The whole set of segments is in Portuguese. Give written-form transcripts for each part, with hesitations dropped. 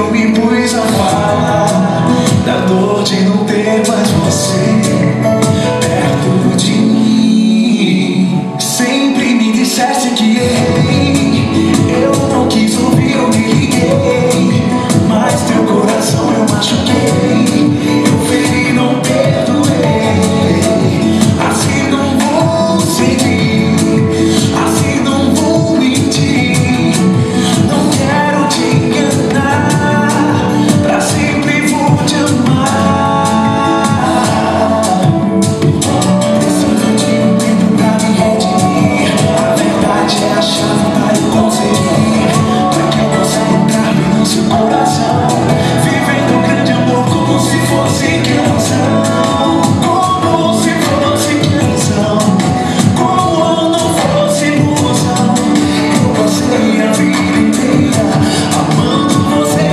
eu me pus a falar da dor de não ter mais você perto de mim. Sempre me dissesse que errei, eu não quis ouvir, eu me liguei, mas teu coração eu machuquei, eu feri, não perdoei. Assim não vou seguir, assim não vou mentir, não quero te enganar, pra sempre vou te amar. Preciso de um tempo pra me redimir, a verdade é a chave para eu conseguir, pra que eu possa entrar bem no seu coração, vivendo um grande amor como se fosse canção, como se fosse canção, como não fosse ilusão. Eu passei a vida inteira amando você,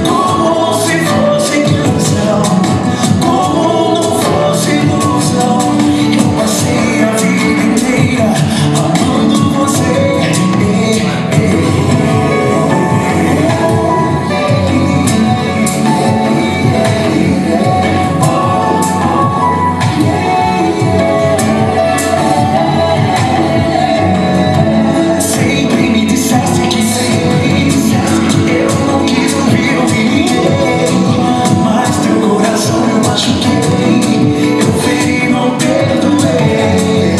como se fosse canção, como não fosse ilusão. Eu passei a vida inteira amando você. Sempre me dissesse que sei, eu não quis ouvir, eu me liguei, mas teu coração eu machuquei, eu feri, não perdoei.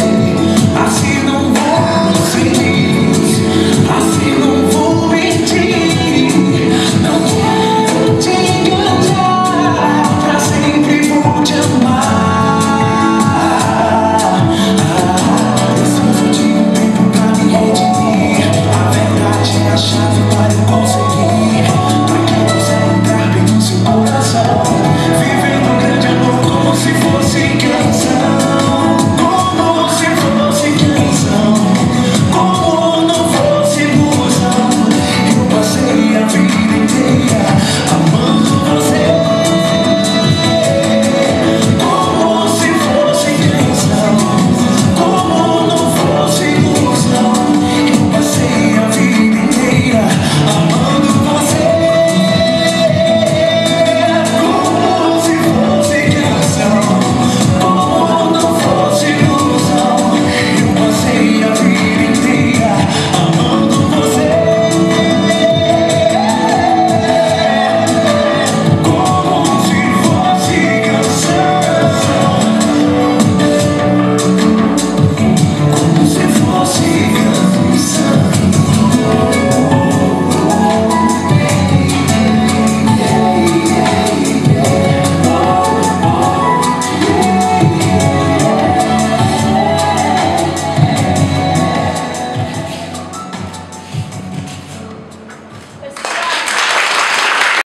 Assim não vou seguir, assim não vou mentir, não quero te enganar, pra sempre vou te amar. Preciso de um tempo pra me redimir, a verdade é a chave para